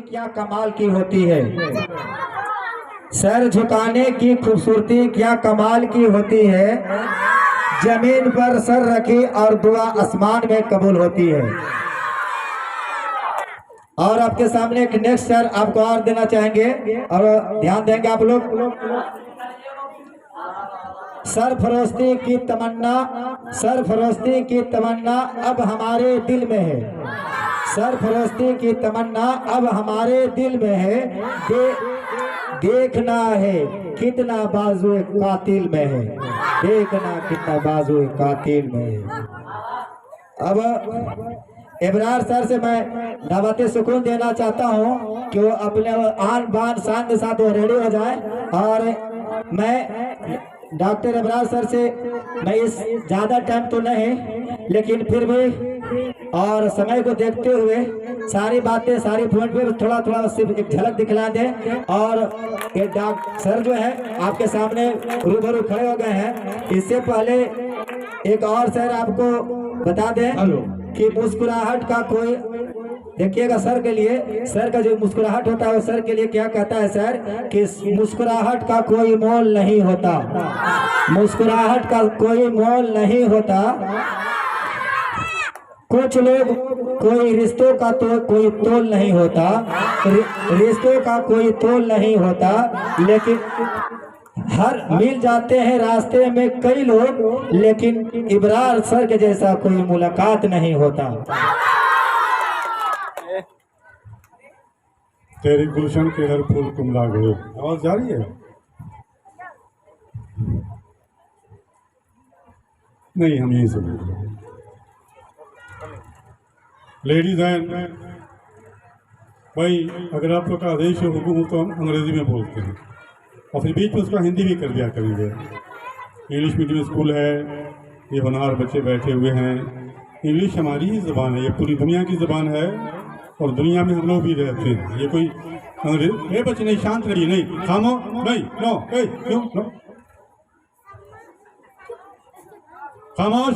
क्या कमाल की होती है, सर झुकाने की खूबसूरती क्या कमाल की होती है, जमीन पर सर रखी और दुआ आसमान में कबूल होती है। और आपके सामने एक नेक्स्ट सर आपको और देना चाहेंगे और ध्यान देंगे आप लोग। सरफरोशी की तमन्ना, सरफरोशी की तमन्ना अब हमारे दिल में है, सरफरोशी की तमन्ना अब हमारे दिल में है, देखना है कितना बाजुए कातिल में है, देखना कितना बाजुए कातिल में है। अब इब्रार सर से मैं दावते सुकून देना चाहता हूं कि वो अपने आन बान शान के साथ वो रेडी हो जाए। और मैं डॉक्टर इब्रार सर से मैं इस ज़्यादा टाइम तो नहीं, लेकिन फिर भी और समय को देखते हुए सारी बातें सारी पॉइंट पे थोड़ा थोड़ा सिर्फ एक झलक दिखला दें। और ये डॉक्टर सर जो है आपके सामने रूबरू खड़े हो गए हैं। इससे पहले एक और सर आपको बता दें कि मुस्कुराहट का कोई, देखिएगा सर के लिए, सर का जो मुस्कुराहट होता है वो सर के लिए क्या कहता है सर कि मुस्कुराहट का कोई मोल नहीं होता, मुस्कुराहट का कोई मोल नहीं होता। कुछ लोग कोई रिश्तों का तो कोई तोल नहीं होता, रिश्तों का कोई तोल नहीं होता, लेकिन हर मिल जाते हैं रास्ते में कई लोग, लेकिन इब्रार सर के जैसा कोई मुलाकात नहीं होता। तेरे गुलशन के हर फूल कुमला गए, आवाज जा रही है? नहीं, हम यही सुन। लेडीज एंड भाई, अगर आप लोग का आदेश हो, हुक्म हो, तो हम अंग्रेजी में बोलते हैं और फिर बीच में उसका हिंदी भी कर दिया करेंगे। इंग्लिश मीडियम स्कूल है, ये होनहार बच्चे बैठे हुए हैं। इंग्लिश हमारी ही ज़बान है, ये पूरी दुनिया की ज़बान है और दुनिया में हम लोग भी रहते हैं। ये कोई अंग्रेज, ये बच्चे नहीं, शांत रहिए, नहीं खामो, नहीं, नो, क्यों नो, खामोश,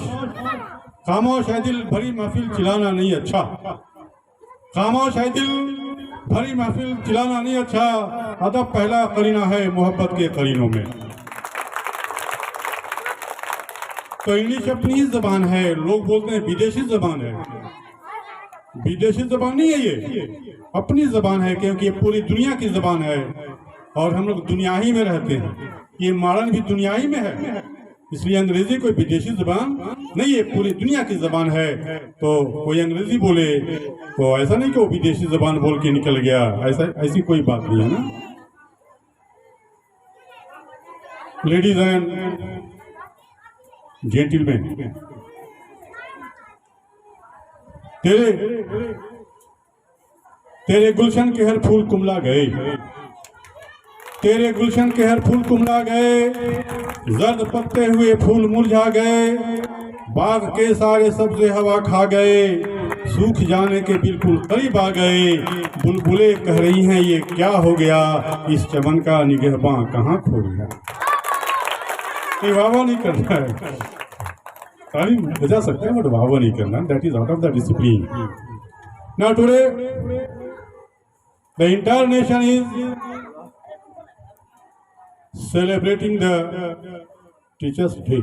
खामोश है दिल भरी महफिल चिल्लाना नहीं अच्छा, खामोश है दिल भरी महफिल चिल्लाना नहीं अच्छा, अदब पहला करीना है मोहब्बत के करीनों में। तो इंग्लिश अपनी ही जबान है, लोग बोलते हैं विदेशी जबान है, विदेशी जबान नहीं है, ये अपनी जबान है, क्योंकि ये पूरी दुनिया की जबान है और हम लोग दुनिया ही में रहते हैं। ये मॉडर्न भी दुनिया ही में है, इसलिए अंग्रेजी कोई विदेशी जबान नहीं है, पूरी दुनिया की जबान है। तो कोई अंग्रेजी बोले तो ऐसा नहीं कि वो विदेशी जबान बोल के निकल गया, ऐसी कोई बात नहीं है ना। लेडीज एंड जेंटलमैन, तेरे गुलशन के हर फूल कुमला गए, तेरे गुलशन के हर फूल कुमला गए, जर्द पत्ते हुए फूल मुरझा गए, बाग के सारे सब्जे हवा खा गए, सूख जाने के बिल्कुल करीब आ गए, बुलबुलें कह रही हैं ये क्या हो गया, इस चमन का निगहबां कहाँ खो गया। ये वाह नहीं करना है, ताली बजा सकते हैं बट वाह नहीं करना, that is out of the discipline. Now today the entire nation is celebrating the Teachers' Day.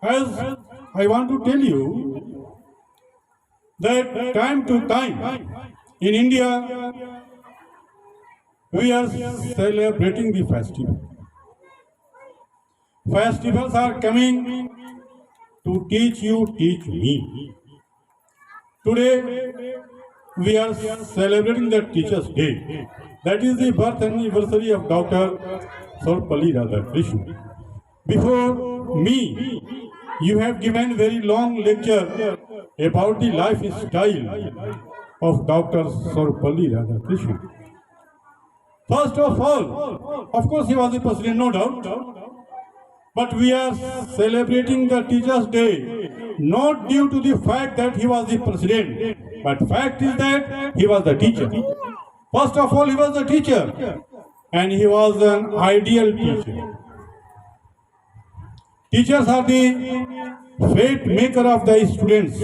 As I want to tell you that time to time in India we are celebrating the festival. Festivals are coming to teach you, teach me. Today we are celebrating the Teachers' Day. That is the birth anniversary of Dr. Sarvepalli Radhakrishnan. Before me, you have given very long lecture about the lifestyle of Dr. Sarvepalli Radhakrishnan. First of all, of course he was the president, no doubt. But we are celebrating the Teachers' Day not due to the fact that he was the president, but fact is that he was the teacher. First of all, he was a teacher and he was an ideal teacher. Teachers are the fate maker of the students.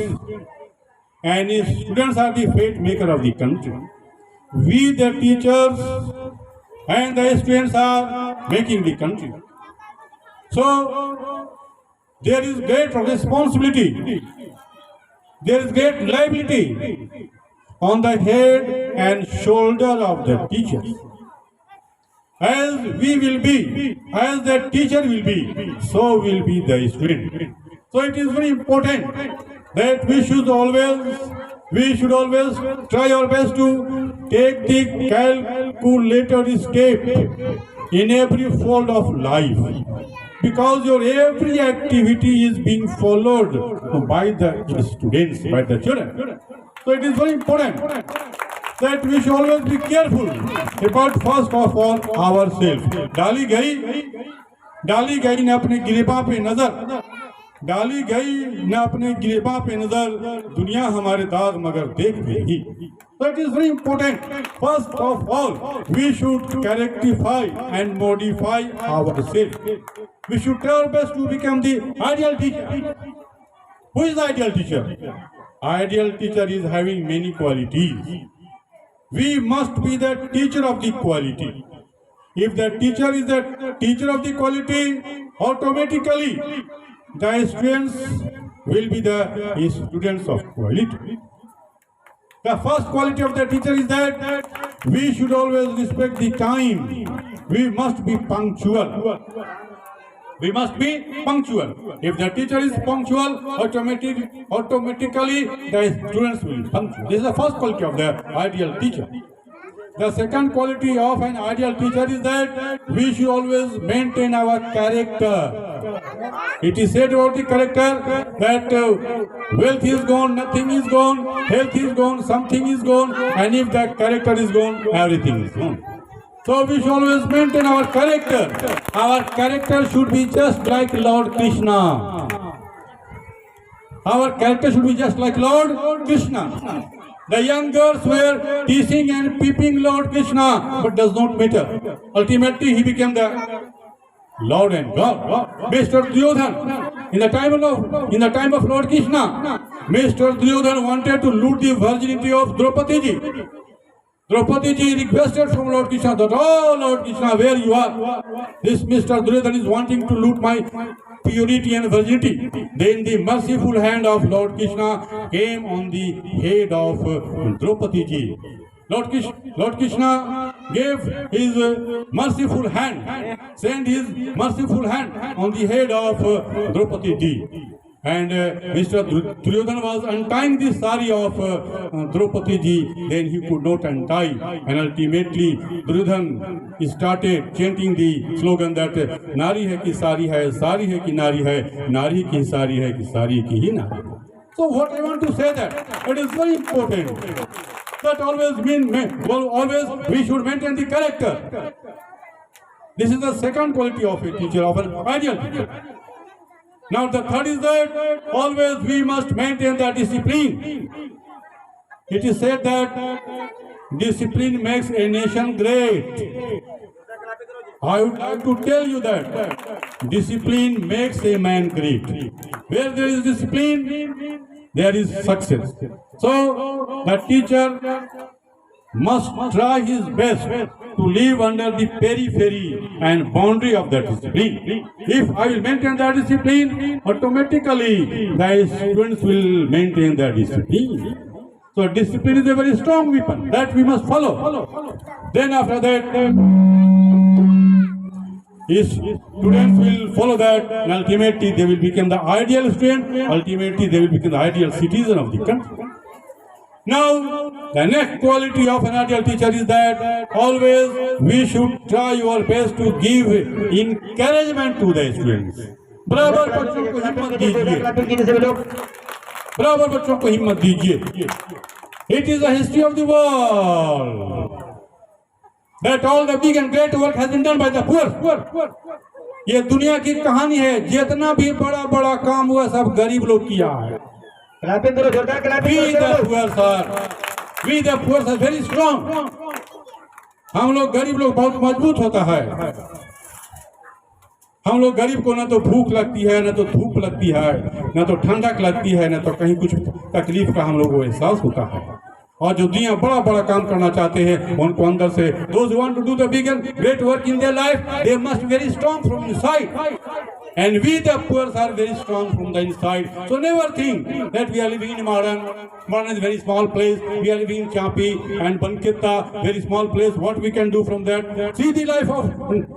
and students are the fate maker of the country. We, the teachers, and the students are making the country. So, there is great responsibility, there is great liability on the head and shoulder of the teachers. As we will be, as the teacher will be, so will be the student. So it is very important that we should always try our best to take the calculated step in every fold of life, because your every activity is being followed by the students, by the children. So it is very important that we should always be careful about first of all ourselves. डाली गई न अपने गिरेबा पे नजर, डाली गई न अपने गिरेबा पे नजर, दुनिया हमारे दाग मगर देख लेगी. So it is very important. First of all, we should rectify and modify ourselves. We should try our best to become the ideal teacher. Who is the ideal teacher? Ideal teacher is having many qualities. We must be the teacher of the quality. If the teacher is the teacher of the quality, automatically the students will be the students of quality. The first quality of the teacher is that we should always respect the time. We must be punctual. We must be punctual. If the teacher is punctual, automatically the students will be punctual. This is the first quality of the ideal teacher. The second quality of an ideal teacher is that we should always maintain our character. It is said about the character that wealth is gone, nothing is gone, health is gone, something is gone, and if the character is gone, everything is gone. So we should always maintain our character. Our character should be just like Lord Krishna. Our character should be just like Lord Krishna. The young girls were teasing and peeping Lord Krishna, but does not matter. Ultimately, he became the Lord and God. Mr. Duryodhan, in the time of Lord Krishna, Mr. Duryodhan wanted to loot the virginity of Draupadi ji. Draupadi ji requested from Lord Krishna that, oh Lord Krishna, where you are? This Mr. Duryodhan is wanting to loot my purity and virginity. Then the merciful hand of Lord Krishna came on the head of Draupadi ji. Lord Krishna gave his merciful hand, sent his merciful hand on the head of Draupadi ji. And Mr. Duryodhan was untying the sari of Draupadi ji, then he could not untie, and ultimately Duryodhan started chanting the slogan that Nari hai ki sari hai ki nari hai, Nari ki sari hai ki sari ki hi nari. So what I want to say that it is very important that always we should maintain the character. This is the second quality of a teacher, of an ideal teacher. Now the third is that always we must maintain the discipline. It is said that discipline makes a nation great. I would like to tell you that discipline makes a man great. Where there is discipline, there is success. So the teacher must try his best to live under the periphery and boundary of that discipline. If I will maintain that discipline, automatically the students will maintain that discipline. So discipline is a very strong weapon that we must follow. Then after that, students will follow that, and ultimately they will become the ideal student, ultimately they will become the ideal citizen of the country. Now, the next quality of an ideal teacher is that always we should try our best to give encouragement to the students. बराबर बच्चों को हिम्मत दीजिए, बराबर बच्चों को हिम्मत दीजिए. It is the history of the world that all the big and great work has been done by the poor. ये दुनिया की कहानी है, जितना भी बड़ा बड़ा काम हुआ सब गरीब लोग किया है. We the poor are very strong. हम लोग गरीब लोग बहुत मजबूत होता है. हम लोग गरीब को ना तो भूख लगती है, ना तो धूप लगती है, ना तो ठंडक लगती है, ना तो कहीं कुछ तकलीफ का हम लोग को एहसास होता है। और जो दुनिया बड़ा बड़ा काम करना चाहते हैं उनको अंदर से those who want to do the big and great work in their life, they must be very strong from inside. And we the poor are very strong from the inside. So never think that we are living in Modern is a very small place. We are living in Champi and Bankitta, very small place. What we can do from that? See the life of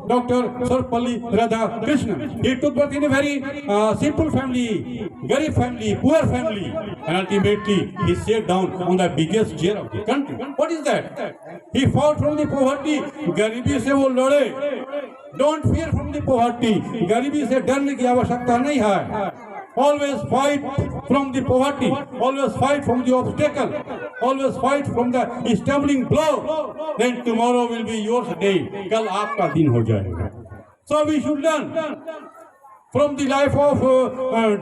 Dr. Sarpalli Radha Krishna. He took birth in a very simple family, very family, poor family. And ultimately he sat down on the biggest chair of the country. What is that? He fought from the poverty. गरीबी से वो लड़े. Don't fear from the poverty. गरीबी से डरने की आवश्यकता नहीं है. Always fight from the poverty. Always fight from the obstacle. Always fight from the stumbling blow. Then tomorrow will be your day. कल आपका दिन हो जाएगा. So we should learn from the life of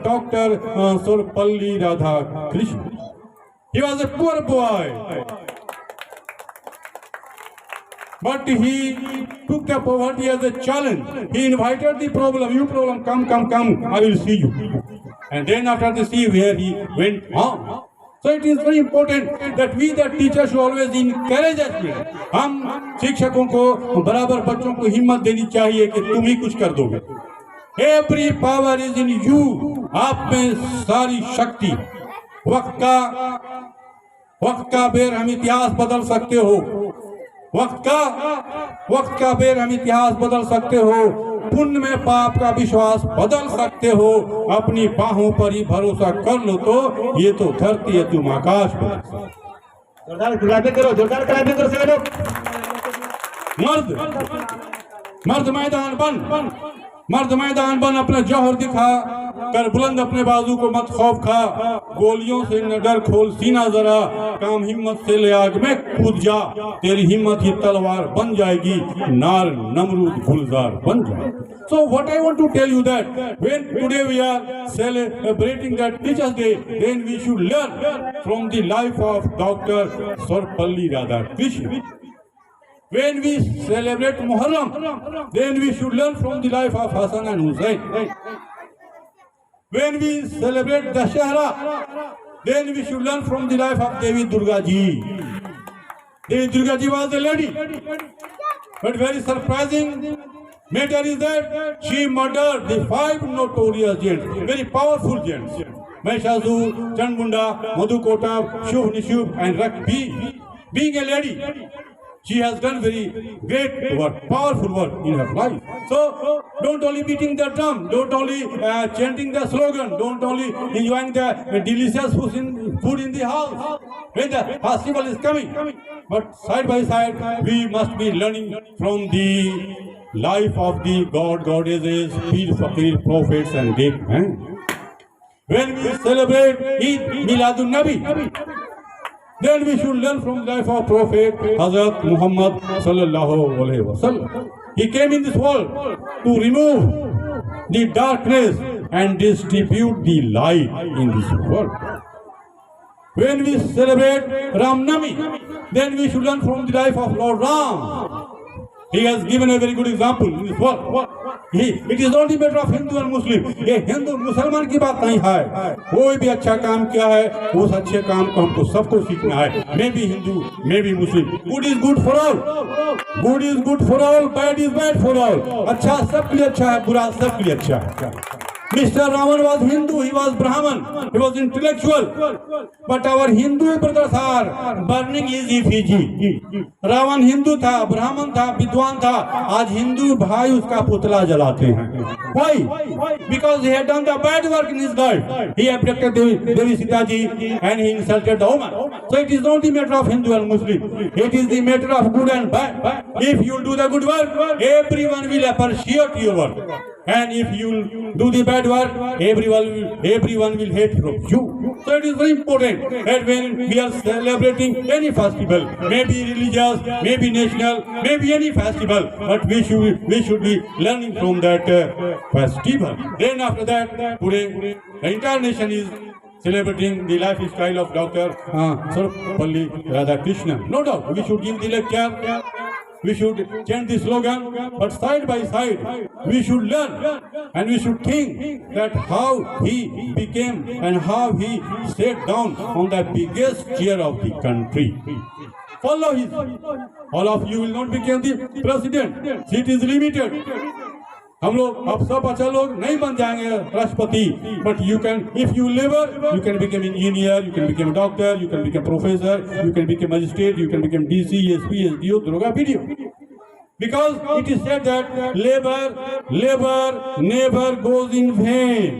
Dr. Sarpalli Radha Krishna. He was a poor boy. But he took the poverty as a challenge. He invited the problem. You problem, come, I will see you. And then after the see where he went on. So it is very important that we the teachers should always encourage us. हम शिक्षकों को बराबर बच्चों को हिम्मत देनी चाहिए कि तुम ही कुछ कर दोगे. Every power is in you. आप में सारी शक्ति. वक्त का बेर हम इतिहास बदल सकते हो. वक्त का बेर हम इतिहास बदल सकते हो. पुण्य में पाप का विश्वास बदल सकते हो. अपनी बाहों पर ही भरोसा कर लो तो ये तो धरती है, तुम आकाश पर. जोरदार क्लैपिंग करो सभी लोग. मर्द मैदान बन अपना जौहर दिखा कर बुलंद अपने बाजू को मत खौफ खा. गोलियों से न डर, खोल सीना जरा. काम हिम्मत से ले आग में कूद जा. तेरी हिम्मत ही तलवार बन जाएगी. नार नमरूद गुलजार बन जाएगी. So what I want to tell you that when today we are celebrating the Teachers Day, then we should learn from the life of Dr. Sarpalli Radha Krishna. When we celebrate Muharram, then we should learn from the life of Hassan and Hussain. When we celebrate Dashahara, then we should learn from the life of Devi Durga Ji. Devi Durga Ji was a lady, but very surprising matter is that she murdered the 5 notorious giants, very powerful giants. Mahishasur, Chanmunda, Madhukota, Shubh Nishubh and Rakbi. Being a lady, she has done very great work, powerful work in her life. So, don't only beating the drum, don't only chanting the slogan, don't only enjoying the delicious food in the house when the festival is coming. But side by side, we must be learning from the life of the goddesses, Pir, Fakir, prophets and great men. When we celebrate Eid Miladun Nabi, then we should learn from the life of Prophet Hazrat Muhammad sallallahu alaihi wasallam. He came in this world to remove the darkness and distribute the light in this world. When we celebrate Ram Navami, then we should learn from the life of Lord Ram. He has given a very good example in this world. It is not the matter of Hindu and Muslim. ये हिंदू मुसलमान की बात नहीं है. कोई भी अच्छा काम किया है, उस अच्छे काम को हमको सबको सीखना है. Maybe Hindu, maybe Muslim. Good is good for all. Good is good for all. Bad is bad for all. अच्छा सबके लिए अच्छा है, बुरा सबके लिए अच्छा है. Mr. Raman was Hindu, he was Brahman, he was intellectual. But our Hindu brothers are burning his effigy. Ravan Hindu था, ब्राह्मण था, विद्वान था. आज हिंदू भाई उसका पुतला जलाते हैं. Why? Because he had done the bad work in his life. He abducted Devi Sita ji and he insulted the woman. So it is not the matter of Hindu and Muslim. It is the matter of good and bad. If you do the good work, everyone will appreciate your work. And if you do the bad work, everyone will hate from you. So it is very important that when we are celebrating any festival, maybe religious, maybe national, maybe any festival, but we should be learning from that festival. Then after that, today the entire nation is celebrating the lifestyle of Dr. Sarpalli Radha Krishna. No doubt, we should give the lecture. we should change the slogan, but side by side, we should learn and we should think that how he became and how he sat down on the biggest chair of the country. Follow his. All of you will not become the president. Seat is limited. हम लोग अब सब अच्छा लोग नहीं बन जाएंगे राष्ट्रपति, but you can, if you liver, you can become engineer, you can become doctor, you can become professor, you can become magistrate, you can become DC, SP, SDO, दरोगा, BDO. Because it is said that labor never goes in vain.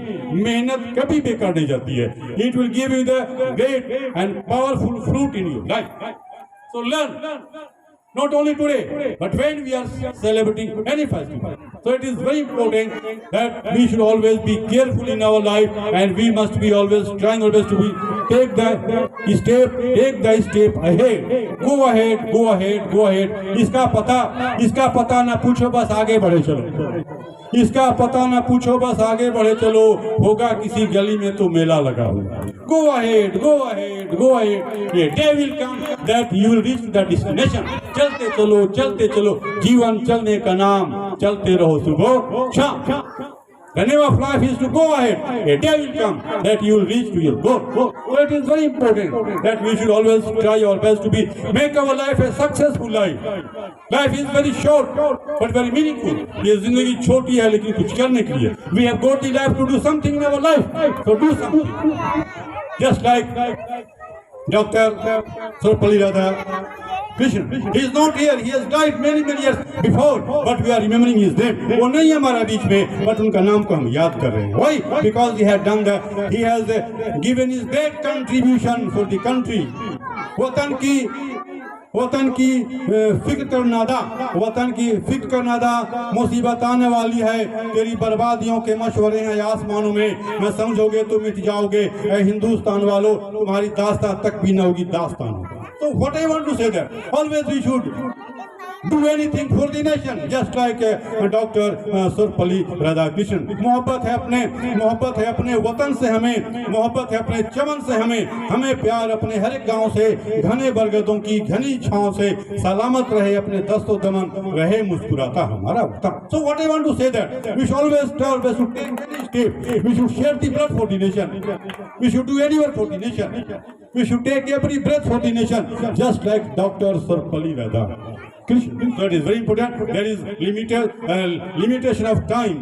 मेहनत कभी बेकार नहीं जाती है. It will give you the great and powerful fruit in your life. So learn. Not only today, but when we are celebrating any festival. So it is very important that we should always be careful in our life, and we must be always trying our best to be take the step ahead. Go ahead. इसका पता ना पूछो, बस आगे बढ़े चलो. इसका पता ना पूछो, बस आगे बढ़े चलो. होगा किसी गली में तो मेला लगा हुआ. Go ahead. A day will come that you will reach the destination. चलते चलो. जीवन चलने का नाम. चलते रहो सुबह शाम. The name of life is to go ahead. A day will come that you will reach to your goal. So it is very important that we should always try our best to make our life a successful life. Life is very short but very meaningful. ये जिंदगी छोटी है लेकिन कुछ करने के लिए. We have got the life to do something in our life. So do something. Just like Dr. Sarvapalli Radhakrishnan. He is not here. He has died many years before, but we are remembering his name. वो नहीं है हमारा बीच में, but उनका नाम को हम याद कर रहे हैं. Why? Because he has given his great contribution for the country. वतन की फिक्र कर नादा, मुसीबत आने वाली है. तेरी बर्बादियों के मशवरे हैं आसमानों में, न समझोगे तो मिट जाओगे. ऐ हिंदुस्तान वालों, तुम्हारी दास्तान तक भी न होगी दास्तान. So what I want to say that always we should do anything for the nation, just like Dr. Sarvapalli Radhakrishnan. मोहब्बत है अपने वतन से, हमें मोहब्बत है अपने चमन से, हमें प्यार अपने हर एक गांव से. घने बरगदों की घनी छांव से सलामत रहे अपने दस्तो दमन, रहे मुस्कुराता हमारा वतन. So what I want to say that we should always try our best to take any step. We should shed the blood for the nation. We should do any work for the nation. We should take every breath for the nation, just like Dr. Sarvapalli Radhakrishnan. That is very important. There is limitation of time.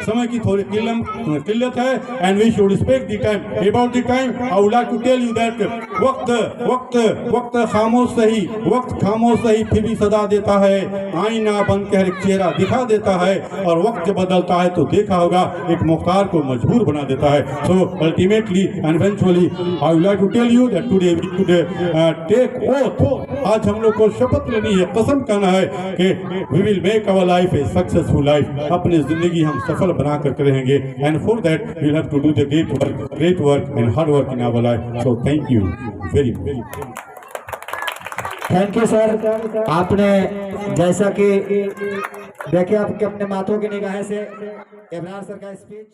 समय की थोड़ी किल्लत है, and we should respect the time. About the time, I would like to tell you that वक्त खामोश सही फिर भी सदा देता है. आईना बन के हर एक चेहरा दिखा देता है, और वक्त बदलता है तो देखा होगा एक मुख्तार को मजबूर बना देता है. So ultimately and eventually, I would like to tell you that today we could take oath. आज हम लोग को शपथ लेनी है, कसम करना है कि we will make our life a successful life. अपनी जिंदगी हम सफल बना कर रहेंगे. And for that we will have to do the great work and hard work in our life. So thank you very much. Thank you sir. आपने जैसा कि देखे आपके अपने माथों की निगाह से इमरान सर का स्पीच